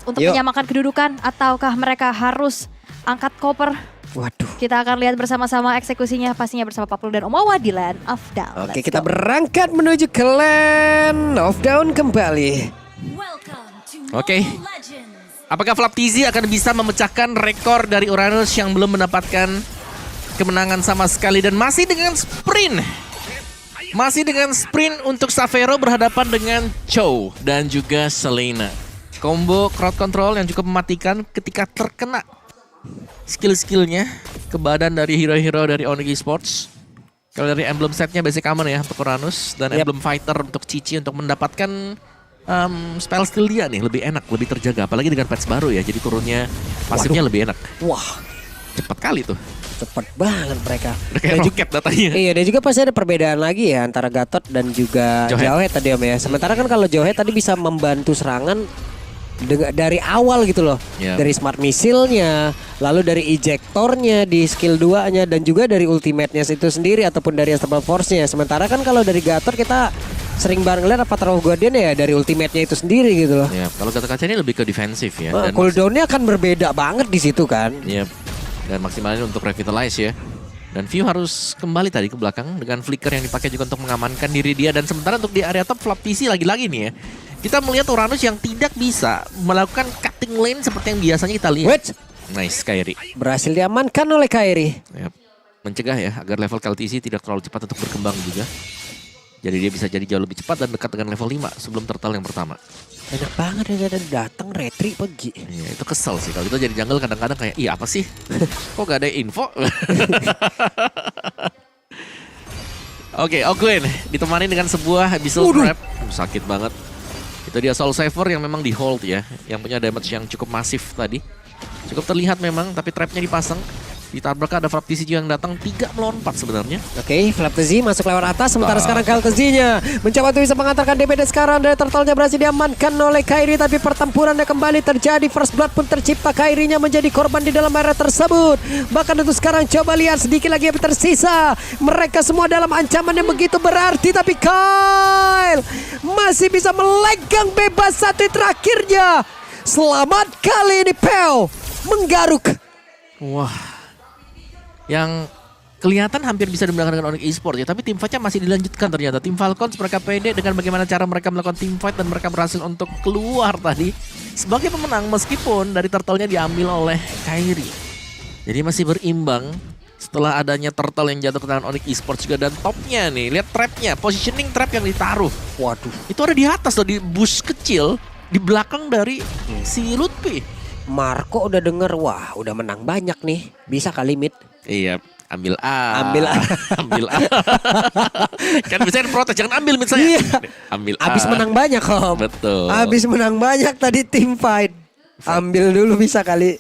untuk menyamakan kedudukan ataukah mereka harus angkat koper? Waduh. Kita akan lihat bersama-sama eksekusinya pastinya bersama Papul dan Omawa di Land of Down. Oke, kita berangkat menuju ke Land of Down kembali. Oke. Apakah Flaptizi akan bisa memecahkan rekor dari Uranus yang belum mendapatkan kemenangan sama sekali dan masih dengan sprint? Masih dengan sprint untuk Savero berhadapan dengan Chow dan juga Selena. Combo crowd control yang cukup mematikan ketika terkena skill-skillnya ke badan dari hero-hero dari Onyx Esports. Kalau dari emblem setnya basic common ya untuk Uranus dan emblem fighter untuk Cici untuk mendapatkan spell skill dia nih lebih enak, lebih terjaga. Apalagi dengan patch baru ya, jadi turunnya pasifnya lebih enak. Wah, cepat kali tuh. Cepet banget mereka. Udah kayak roket datanya. Iya, dan juga pasti ada perbedaan lagi ya antara Gatot dan juga Jawhead tadi Om ya. Sementara kan kalau Jawhead tadi bisa membantu serangan dari awal gitu loh. Dari smart missile-nya, lalu dari ejectornya di skill 2-nya dan juga dari ultimate-nya itu sendiri ataupun dari Unstoppable Force-nya. Sementara kan kalau dari Gatot kita sering banget ngeliat Avatar of Guardian ya dari ultimate-nya itu sendiri gitu loh. Ya, kalau Gatot Kaca ini lebih ke defensif ya. Dan cooldown-nya akan berbeda banget di situ kan. Iya. Dan maksimalnya untuk revitalize ya. Dan View harus kembali tadi ke belakang dengan flicker yang dipakai juga untuk mengamankan diri dia. Dan sementara untuk di area top Flaptizi lagi-lagi nih ya. Kita melihat Uranus yang tidak bisa melakukan cutting lane seperti yang biasanya kita lihat. Nice, Kairi. Berhasil diamankan oleh Kairi. Yep. Mencegah ya agar level KLTC tidak terlalu cepat untuk berkembang juga. Jadi dia bisa jadi jauh lebih cepat dan dekat dengan level 5 sebelum turtle yang pertama. Enak banget ya datang retri pergi. Iya, itu kesel sih kalau itu jadi jungle kadang-kadang kayak iya apa sih? Kok gak ada info? Oke, Ogwen ditemani dengan sebuah Abyssal Trap. Sakit banget. Itu dia Soul Saver yang memang di hold ya, yang punya damage yang cukup masif tadi. Cukup terlihat memang, tapi trapnya dipasang. Ditabrak ada Flaptizi juga yang datang 3 melawan 4 sebenarnya. Oke, Flaptizi masuk lewat atas. Sementara sekarang KLTZ-nya mencoba untuk bisa mengantarkan DPD sekarang. Dari turtle-nya berhasil diamankan oleh Kairi. Tapi pertempurannya kembali terjadi. First blood pun tercipta. Kairinya menjadi korban di dalam area tersebut. Bahkan untuk sekarang coba lihat sedikit lagi yang tersisa. Mereka semua dalam ancaman yang begitu berarti. Tapi Kyle masih bisa melegang bebas satu terakhirnya. Selamat kali ini Pel menggaruk. Wah. Yang kelihatan hampir bisa dimenangkan dengan Onyx Esports ya, tapi tim fight-nya masih dilanjutkan ternyata. Tim Falcons mereka pede dengan bagaimana cara mereka melakukan tim fight dan mereka berhasil untuk keluar tadi sebagai pemenang meskipun dari turtle-nya diambil oleh Kairi. Jadi masih berimbang setelah adanya turtle yang jatuh ke tangan Onyx Esports juga dan topnya nih, lihat trapnya, positioning trap yang ditaruh. Waduh. Itu ada di atas loh, di bush kecil di belakang dari si Lutfi. Marco udah denger, wah udah menang banyak nih, bisa kali mid. Iya, ambil A. Ambil A. Ambil A. Kan bisa protes, jangan ambil mid saya. Iya. Ambil A. Abis menang banyak Om. Betul. Abis menang banyak tadi tim fight. Ambil dulu bisa kali.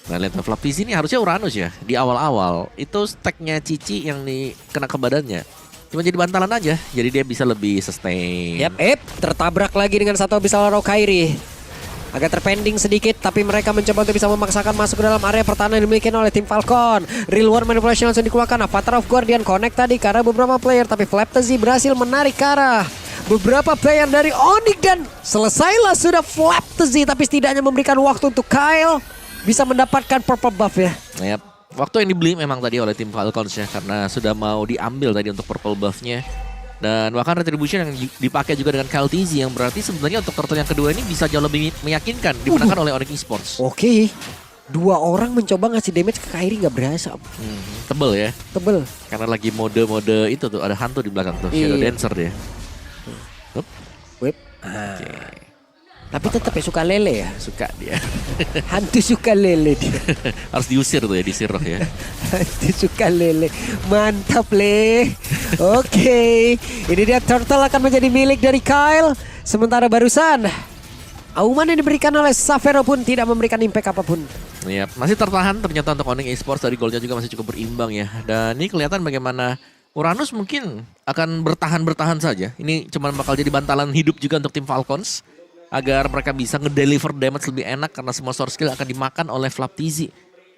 Nah lihat Flaptizi ini harusnya Uranus ya. Di awal-awal itu stacknya Cici yang kena ke badannya. Cuma jadi bantalan aja, jadi dia bisa lebih sustain. Tertabrak lagi dengan satu Abyssal Rock Kairi. Agak terpending sedikit, tapi mereka mencoba untuk bisa memaksakan masuk ke dalam area pertahanan yang dimiliki oleh tim Falcon. Real War Manipulation langsung dikeluarkan. Avatar of Guardian connect tadi ke arah beberapa player, tapi Flaptizi berhasil menarik ke arah beberapa player dari Onyx dan selesailah sudah Flaptizi, tapi setidaknya memberikan waktu untuk Kyle bisa mendapatkan purple buff ya. Yap. Waktu yang dibeli memang tadi oleh tim Falcons ya, karena sudah mau diambil tadi untuk purple buff-nya. Dan bahkan retribution yang dipakai juga dengan KLTZ yang berarti sebenarnya untuk turtle yang kedua ini bisa jauh lebih meyakinkan dimenangkan oleh Onyx Esports. Oke. 2 orang mencoba ngasih damage ke Kairi nggak berhasil. Tebel ya. Tebel. Karena lagi mode-mode itu tuh ada hantu di belakang tuh, Shadow Dancer dia. Whip. Tapi tetap ya suka lele ya. Suka dia. Hantu suka lele dia. Harus diusir tuh ya di Sirroh ya. Hantu suka lele. Mantap Le. Oke. Ini dia turtle akan menjadi milik dari Kyle. Sementara barusan auman yang diberikan oleh Savero pun tidak memberikan impact apapun. Iya, masih tertahan ternyata untuk Onyx Esports dari golnya juga masih cukup berimbang ya. Dan ini kelihatan bagaimana Uranus mungkin akan bertahan saja. Ini cuma bakal jadi bantalan hidup juga untuk tim Falcons. Agar mereka bisa ngedeliver damage lebih enak karena semua source skill akan dimakan oleh Flaptizi.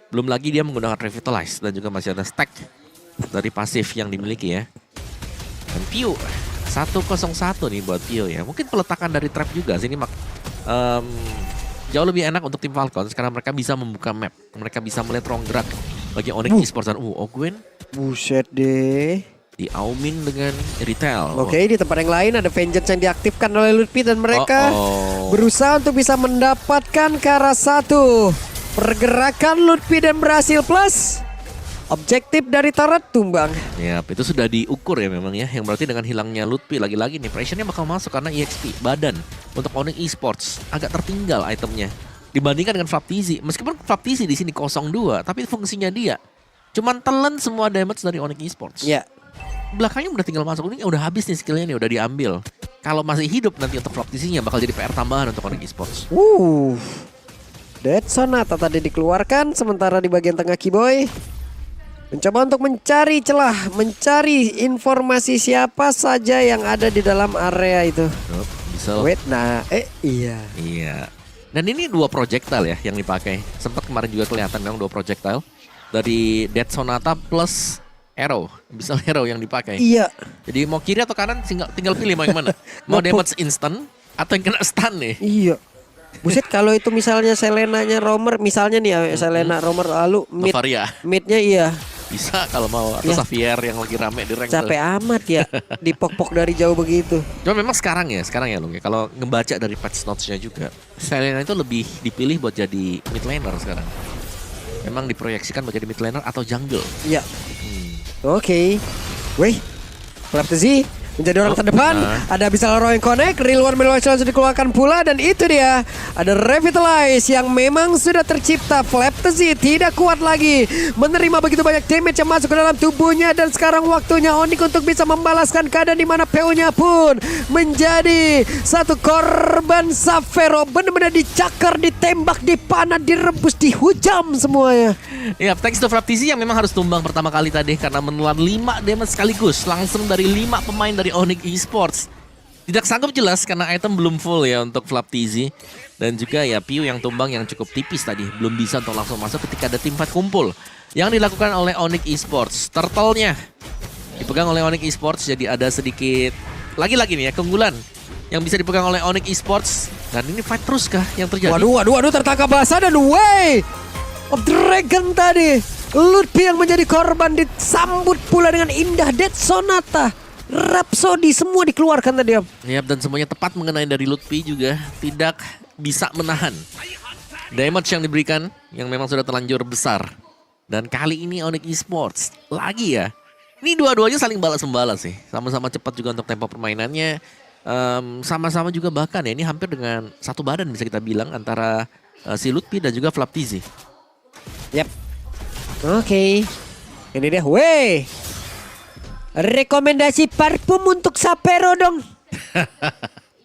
Belum lagi dia menggunakan Revitalize dan juga masih ada stack dari pasif yang dimiliki ya. Dan Pio 101 nih buat Pio ya. Mungkin peletakan dari trap juga sini jauh lebih enak untuk tim Falcons karena mereka bisa membuka map. Mereka bisa melihat ruang gerak bagi Onyx Esports dan Ogwen Buset deh. di Aumin dengan Retail. Oke, di tempat yang lain ada Vengeance yang diaktifkan oleh Lutfi dan mereka berusaha untuk bisa mendapatkan ke arah satu. Pergerakan Lutfi dan berhasil plus. Objektif dari turret tumbang. Yap, itu sudah diukur ya memang ya. Yang berarti dengan hilangnya Lutfi lagi-lagi nih pressure-nya bakal masuk karena EXP badan untuk Onyx Esports agak tertinggal itemnya dibandingkan dengan Flaptizi. Meskipun Flaptizi di sini 02, tapi fungsinya dia cuman telan semua damage dari Onyx Esports. Ya. Belakangnya udah tinggal masuk, ini udah habis nih skillnya nih, udah diambil. Kalau masih hidup nanti untuk Flaptizi-nya bakal jadi PR tambahan untuk Onyx Esports. Dead Sonata tadi dikeluarkan, sementara di bagian tengah Kiboy mencoba untuk mencari celah, mencari informasi siapa saja yang ada di dalam area itu. Bisa. Wait, nah, iya. Iya. Dan ini 2 projectile ya yang dipakai. Sempat kemarin juga kelihatan memang 2 projectile dari Dead Sonata plus arrow, bisa arrow yang dipakai. Iya. Jadi mau kiri atau kanan tinggal pilih mau yang mana. Mau damage instant atau yang kena stun nih. Iya. Buset, kalau itu misalnya Selena-nya Romer, misalnya nih ya, Selena Romer lalu midnya iya. Bisa kalau mau atau Xavier yang lagi rame di rank. Capek amat ya dipok-pok dari jauh begitu. Cuma memang sekarang ya Lung ya. Kalau ngebaca dari patch notes-nya juga, Selena itu lebih dipilih buat jadi mid laner sekarang. Memang diproyeksikan buat jadi mid laner atau jungle. Iya. Oke. Wih, Flaptizi menjadi orang terdepan. Ada bisa Roy Connect, Real One Milwaukee langsung dikeluarkan pula. Dan itu dia, ada Revitalize yang memang sudah tercipta. Flaptizi tidak kuat lagi menerima begitu banyak damage yang masuk ke dalam tubuhnya. Dan sekarang waktunya Onyx untuk bisa membalaskan keadaan di mana PO-nya pun menjadi satu korban. Xavero benar-benar dicakar, ditembak, dipanah, direbus, dihujam semuanya. Ya, thanks to Flaptizi yang memang harus tumbang pertama kali tadi karena menelan 5 damage sekaligus langsung dari 5 pemain dari Onyx Esports. Tidak sanggup jelas karena item belum full ya untuk Flaptizi. Dan juga ya Piu yang tumbang yang cukup tipis tadi. Belum bisa untuk langsung masuk ketika ada tim fight kumpul. Yang dilakukan oleh Onyx Esports. Turtle-nya dipegang oleh Onyx Esports, jadi ada sedikit lagi-lagi nih ya keunggulan yang bisa dipegang oleh Onyx Esports. Dan ini fight terus kah yang terjadi? Waduh, tertangkap basah dan way of Dragon tadi. Lutfi yang menjadi korban disambut pula dengan indah. Dead Sonata, Rhapsody semua dikeluarkan tadi. Yap, dan semuanya tepat mengenai dari Lutfi juga. Tidak bisa menahan damage yang diberikan yang memang sudah terlanjur besar. Dan kali ini Onyx Esports lagi ya. Ini dua-duanya saling balas-membalas sih. Sama-sama cepat juga untuk tempo permainannya. Sama-sama juga bahkan ya ini hampir dengan satu badan bisa kita bilang antara si Lutfi dan juga Flaptizi. Yap. Oke. Ini dia. Weh. Rekomendasi parfum untuk Xavero dong.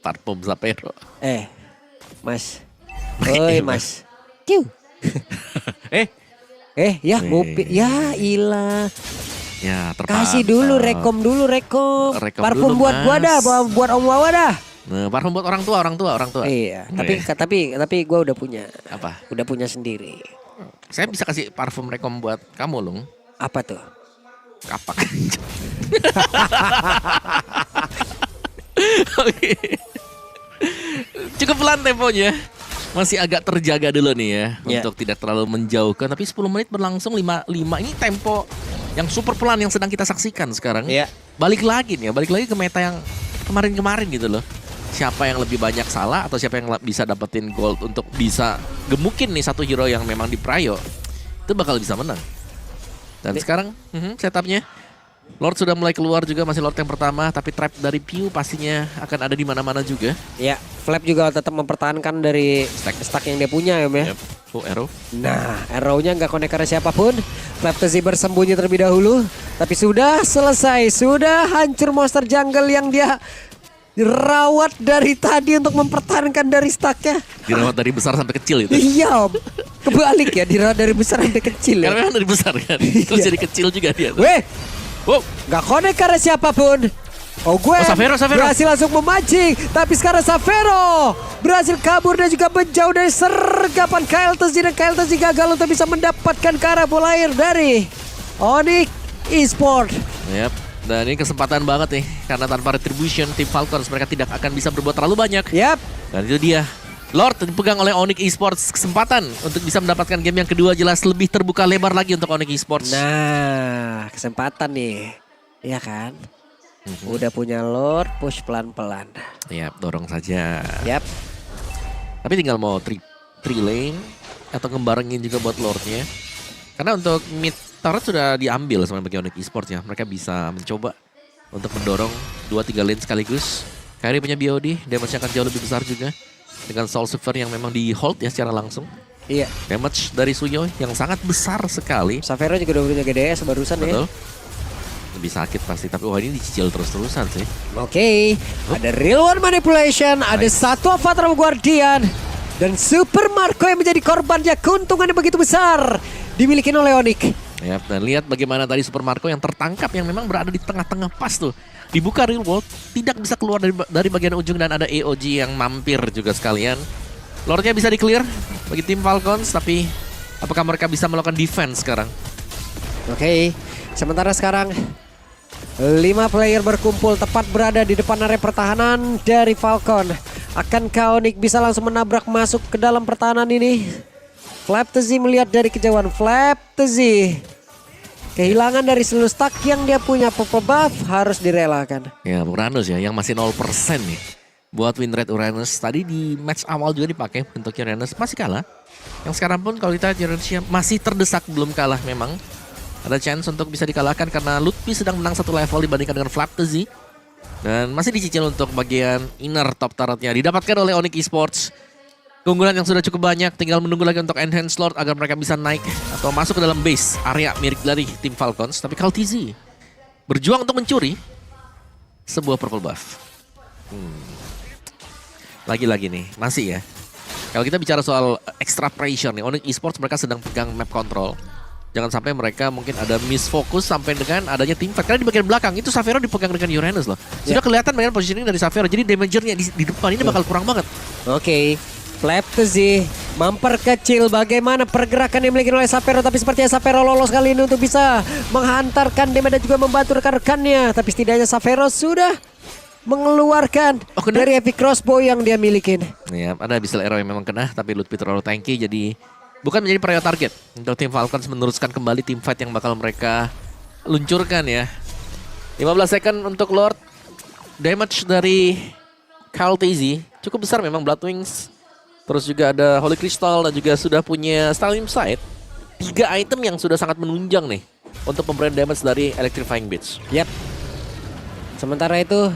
Parfum Xavero. Mas. Oi, Mas. Kiu. Ya ngopi. Ya ilah. Ya, terpantau. Kasih dulu rekom. Parfum dulu, buat Mas. gua dah, buat Om Wawa dah. Nah, parfum buat orang tua. Iya, tapi gua udah punya. Apa? Udah punya sendiri. Saya bisa kasih parfum rekom buat kamu, Lung. Apa tuh? Kapak. Oke. Cukup pelan temponya. Masih agak terjaga dulu nih ya. Untuk tidak terlalu menjauhkan. Tapi 10 menit berlangsung 5 ini tempo yang super pelan yang sedang kita saksikan sekarang. Balik lagi ke meta yang kemarin-kemarin gitu loh. Siapa yang lebih banyak salah atau siapa yang bisa dapetin gold untuk bisa gemukin nih satu hero yang memang diprayo. Itu bakal bisa menang. Dan sekarang setupnya Lord sudah mulai keluar juga, masih Lord yang pertama, tapi trap dari Piu pastinya akan ada di mana-mana juga. Ya, Flap juga tetap mempertahankan dari stack yang dia punya ya. Yep. Full arrow. Nah, arrow-nya nggak connect ke siapapun. Flaptizi bersembunyi terlebih dahulu, tapi sudah selesai, sudah hancur monster jungle yang dia dirawat dari tadi untuk mempertahankan dari stacknya. Dirawat dari besar sampai kecil itu. Iya, kebalik ya, dirawat dari besar sampai kecil ya. Karena memang dari besar kan, terus jadi kecil juga dia. Weh, gak connect karena siapapun. Xavero. Berhasil langsung memancing, tapi sekarang Xavero berhasil kabur dan juga menjauh dari sergapan KLTZ, dan KLTZ gagal untuk bisa mendapatkan ke arah bola air dari Onyx Esports. Yap. Dan ini kesempatan banget nih, karena tanpa retribution tim Falcons mereka tidak akan bisa berbuat terlalu banyak. Yap. Dan itu dia Lord dipegang oleh Onyx Esports, kesempatan untuk bisa mendapatkan game yang kedua jelas lebih terbuka lebar lagi untuk Onyx Esports. Nah, kesempatan nih. Iya kan? Udah punya Lord, push pelan-pelan. Yap, dorong saja. Yap. Tapi tinggal mau three lane atau ngebarengin juga buat Lordnya. Karena untuk mid turret sudah diambil sama bagi Onyx Esports ya. Mereka bisa mencoba untuk mendorong 2-3 lane sekaligus. Kairi punya BOD, damage-nya akan jauh lebih besar juga. Dengan Soul Silver yang memang di hold ya secara langsung. Iya. Damage dari Suyo yang sangat besar sekali. Savero juga udah punya GDS barusan. Betul. Ya. Lebih sakit pasti, tapi wah ini dicicil terus-terusan sih. Oke, ada real one manipulation, ada satu Avatar Guardian. Dan Super Marco yang menjadi korbannya, keuntungannya begitu besar. Dimiliki oleh Onyx. Ya, dan lihat bagaimana tadi Super Marco yang tertangkap yang memang berada di tengah-tengah pas tuh. Dibuka real world, tidak bisa keluar dari bagian ujung dan ada AOG yang mampir juga sekalian. Lordnya bisa di-clear bagi tim Falcons, tapi apakah mereka bisa melakukan defense sekarang? Oke, sementara sekarang 5 player berkumpul tepat berada di depan area pertahanan dari Falcon. Akankah Onyx bisa langsung menabrak masuk ke dalam pertahanan ini? Flaptezy melihat dari kejauhan. Flaptezy kehilangan dari seluruh stack yang dia punya, purple buff harus direlakan. Ya, Uranus ya yang masih 0% nih. Buat win rate Uranus tadi di match awal juga dipakai untuk Uranus, masih kalah. Yang sekarang pun kalau kita Uranus masih terdesak, belum kalah memang. Ada chance untuk bisa dikalahkan karena Lutfi sedang menang 1 level dibandingkan dengan Flaptezy. Dan masih dicicil untuk bagian inner top turretnya didapatkan oleh Onyx Esports. Keunggulan yang sudah cukup banyak, tinggal menunggu lagi untuk enhance Lord agar mereka bisa naik atau masuk ke dalam base area milik dari tim Falcons. Tapi KalTZ berjuang untuk mencuri sebuah purple buff. Lagi-lagi nih, masih ya. Kalau kita bicara soal extra pressure nih, Onyx Esports mereka sedang pegang map control. Jangan sampai mereka mungkin ada misfokus sampai dengan adanya team fight. Karena di bagian belakang itu Savero dipegang dengan Uranus loh. Sudah kelihatan dengan positioning dari Savero. Jadi damagernya di depan ini bakal kurang banget. Oke. Flaptezy memperkecil bagaimana pergerakan yang dimiliki oleh Savero, tapi sepertinya Savero lolos kali ini untuk bisa menghantarkan damage dan juga membantu rekan-rekannya. Tapi setidaknya Savero sudah mengeluarkan dari heavy crossbow yang dia miliki. Ya, ada Abyssal Arrow yang memang kena, tapi Lutfi terlalu tanky jadi bukan menjadi priority target untuk tim Falcons meneruskan kembali tim fight yang bakal mereka luncurkan ya. 15 second untuk Lord. Damage dari KalTZ cukup besar memang, Blood Wings. Terus juga ada Holy Crystal dan juga sudah punya Stalin Sight. 3 item yang sudah sangat menunjang nih untuk pemberian damage dari Electrifying Beats. Yap. Sementara itu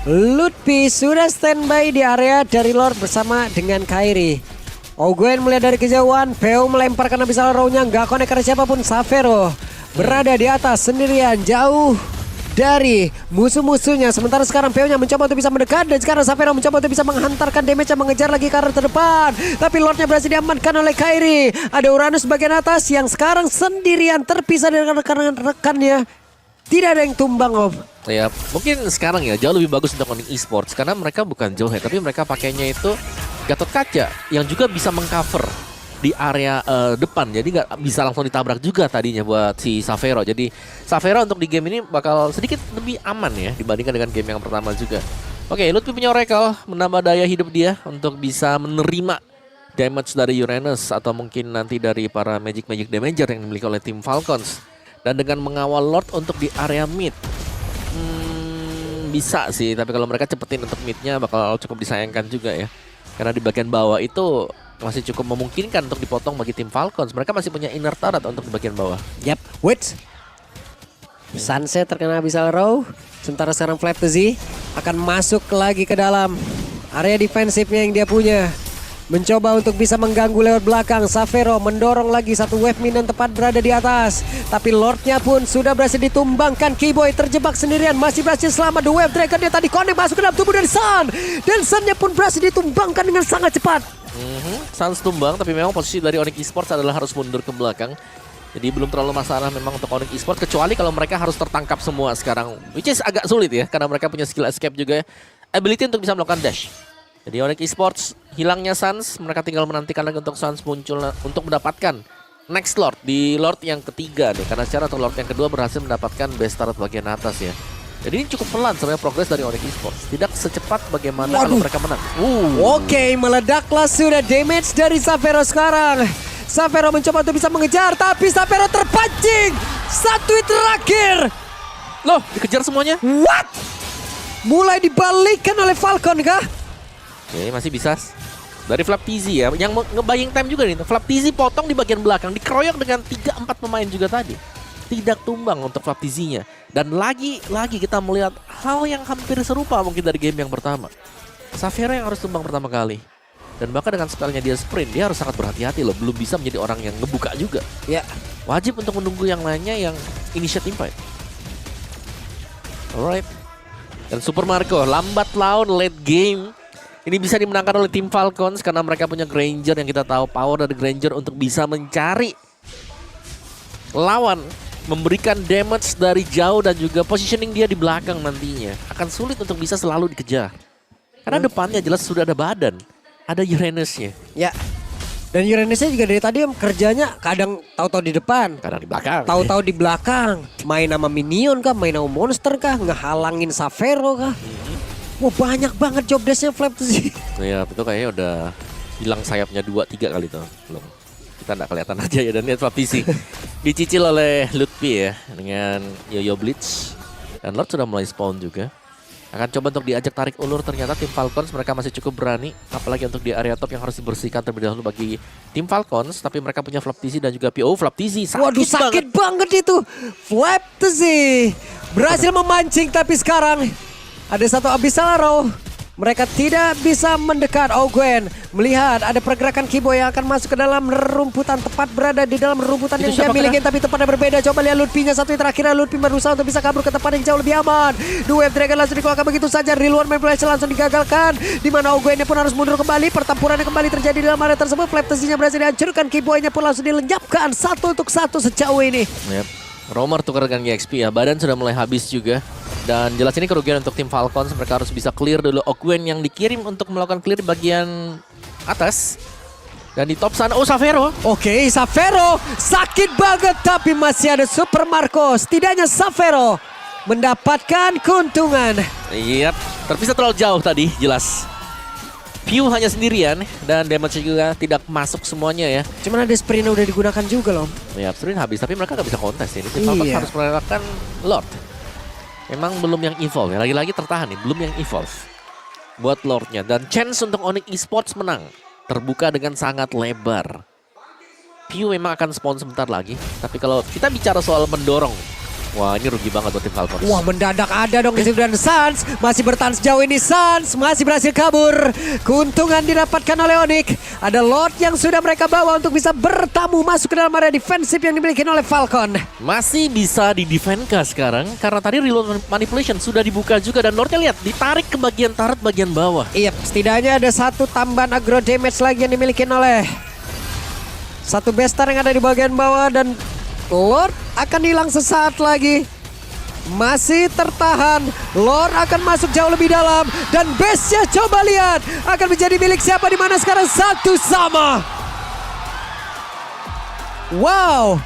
Lutfi sudah standby di area dari Lord bersama dengan Kairi. Ogwen melihat dari kejauhan, Peo melemparkan Abyssal Arrow-nya, nggak connect karena siapapun. Savero berada di atas sendirian, jauh dari musuh-musuhnya. Sementara sekarang Peo-nya mencoba untuk bisa mendekat, dan sekarang Savero mencoba untuk bisa menghantarkan damage-nya, mengejar lagi ke arah terdepan. Tapi Lordnya berhasil diamankan oleh Kairi. Ada Uranus bagian atas yang sekarang sendirian terpisah dari rekan-rekannya. Tidak ada yang tumbang, Om. Ya, mungkin sekarang ya jauh lebih bagus untuk Onyx Esports karena mereka bukan jauh ya, tapi mereka pakainya itu Gatot Kaca yang juga bisa mengcover di area depan. Jadi nggak bisa langsung ditabrak juga tadinya buat si Savero. Jadi Savero untuk di game ini bakal sedikit lebih aman ya dibandingkan dengan game yang pertama juga. Oke, Lutfi punya Oracle, menambah daya hidup dia untuk bisa menerima damage dari Uranus atau mungkin nanti dari para Magic Damager yang dimiliki oleh tim Falcons. Dan dengan mengawal Lord untuk di area mid, bisa sih. Tapi kalau mereka cepetin untuk midnya bakal cukup disayangkan juga ya. Karena di bagian bawah itu masih cukup memungkinkan untuk dipotong bagi tim Falcons. Mereka masih punya inner turret untuk di bagian bawah. Yap, wait. Sunset terkena Abyssal Arrow. Sementara sekarang Flaptezy akan masuk lagi ke dalam area defensifnya yang dia punya. Mencoba untuk bisa mengganggu lewat belakang. Savero mendorong lagi satu wave minion tepat berada di atas. Tapi Lordnya pun sudah berhasil ditumbangkan. Keyboy terjebak sendirian. Masih berhasil selamat. The Wave Dragon dia tadi connect masuk ke dalam tubuh dari Sun. Dan Sunnya pun berhasil ditumbangkan dengan sangat cepat. Sun tumbang, tapi memang posisi dari Onyx Esports adalah harus mundur ke belakang. Jadi belum terlalu masalah memang untuk Onyx Esports. Kecuali kalau mereka harus tertangkap semua sekarang. Which is agak sulit ya. Karena mereka punya skill escape juga ya. Ability untuk bisa melakukan dash. Jadi Onyx Esports hilangnya Suns, mereka tinggal menantikan lagi untuk Suns muncul untuk mendapatkan next Lord di Lord yang ketiga nih. Karena secara untuk Lord yang kedua berhasil mendapatkan best turret bagian atas ya. Jadi ini cukup pelan sebenarnya progres dari Onyx Esports. Tidak secepat bagaimana kalau mereka menang. Oke, meledaklah sudah damage dari Xavero sekarang. Xavero mencoba untuk bisa mengejar, tapi Xavero terpancing. Satu hit terakhir. Loh, dikejar semuanya? What? Mulai dibalikkan oleh Falcon kah? Oke, masih bisa. Dari Flap TZ ya, yang ngebaying time juga nih. Flap TZ potong di bagian belakang, dikeroyok dengan 3-4 pemain juga tadi. Tidak tumbang untuk Flap TZ-nya. Dan lagi kita melihat hal yang hampir serupa mungkin dari game yang pertama. Xavero yang harus tumbang pertama kali. Dan bahkan dengan spellnya dia sprint, dia harus sangat berhati-hati loh. Belum bisa menjadi orang yang ngebuka juga. Ya. Wajib untuk menunggu yang lainnya yang initiate teamfight. Alright. Dan Super Marco lambat laun late game. Ini bisa dimenangkan oleh tim Falcons karena mereka punya Granger yang kita tahu power dari Granger untuk bisa mencari lawan, memberikan damage dari jauh dan juga positioning dia di belakang nantinya akan sulit untuk bisa selalu dikejar. Karena depannya jelas sudah ada badan, ada Uranusnya. Ya. Dan Uranusnya juga dari tadi kerjanya kadang tahu-tahu di depan, kadang di belakang. Tahu-tahu di belakang. Main sama minion kah, main sama monster kah, ngehalangin Xavero kah. Wah, banyak banget job desk-nya Flap sih. Ya, itu kayaknya udah hilang sayapnya 2-3 kali tuh. Belum. Kita nggak kelihatan aja ya. Dan lihat Flap TZ dicicil oleh Lutfi ya dengan Yo-Yo Blitz. Dan Lord sudah mulai spawn juga. Akan coba untuk diajak tarik ulur, ternyata tim Falcons mereka masih cukup berani. Apalagi untuk di area top yang harus dibersihkan terlebih dahulu bagi tim Falcons. Tapi mereka punya Flap TZ dan juga PO. Flap TZ Waduh, sakit banget itu. Flap TZ berhasil memancing, tapi sekarang ada satu Abyssal Arrow. Mereka tidak bisa mendekat. Gwen melihat ada pergerakan Kibo yang akan masuk ke dalam rumputan. Tepat berada di dalam rumputan yang dia miliki. Tapi tempatnya berbeda. Coba lihat Lutfi-nya satu terakhir. Lutfi berusaha untuk bisa kabur ke tempat yang jauh lebih aman. Dua Wave Dragon langsung dikeluarkan begitu saja. Real Manipulation langsung digagalkan. Dimana Gwen-nya pun harus mundur kembali. Pertempurannya kembali terjadi di dalam area tersebut. Flap TZ-nya berhasil dihancurkan. Kibo-nya pun langsung dilenyapkan 1-1 sejauh ini. Romer tukar dengan GXP ya. Badan sudah mulai habis juga. Dan jelas ini kerugian untuk tim Falcons. Mereka harus bisa clear dulu Ogwen yang dikirim untuk melakukan clear di bagian atas. Dan di top sana, Xavero. Oke, Xavero sakit banget tapi masih ada Super Marco. Setidaknya Xavero mendapatkan keuntungan. Iya, terpisah terlalu jauh tadi, jelas. Pew hanya sendirian dan damage juga tidak masuk semuanya ya. Cuman ada sprint udah digunakan juga loh. Ya, sprint habis tapi mereka nggak bisa kontes ini. Tim Falcons harus merelakan Lord. Memang belum yang evolve ya, lagi-lagi tertahan nih, belum yang evolve buat Lordnya. Dan chance untuk Onyx Esports menang terbuka dengan sangat lebar. Pew memang akan spawn sebentar lagi, tapi kalau kita bicara soal mendorong, wah ini rugi banget buat tim Falcons. Wah, mendadak ada dong kesimpulan Suns. Masih bertahan sejauh ini Suns. Masih berhasil kabur. Keuntungan didapatkan oleh Onyx. Ada Lord yang sudah mereka bawa untuk bisa bertamu masuk ke dalam area defensif yang dimiliki oleh Falcon. Masih bisa di-defend kah sekarang? Karena tadi reload manipulation sudah dibuka juga. Dan Lordnya lihat, ditarik ke bagian turret bagian bawah. Iya, setidaknya ada satu tambahan aggro damage lagi yang dimiliki oleh satu bestar yang ada di bagian bawah. Dan Lord akan hilang sesaat lagi. Masih tertahan. Lord akan masuk jauh lebih dalam. Dan base-nya coba lihat. Akan menjadi milik siapa di mana sekarang? Satu sama. Wow.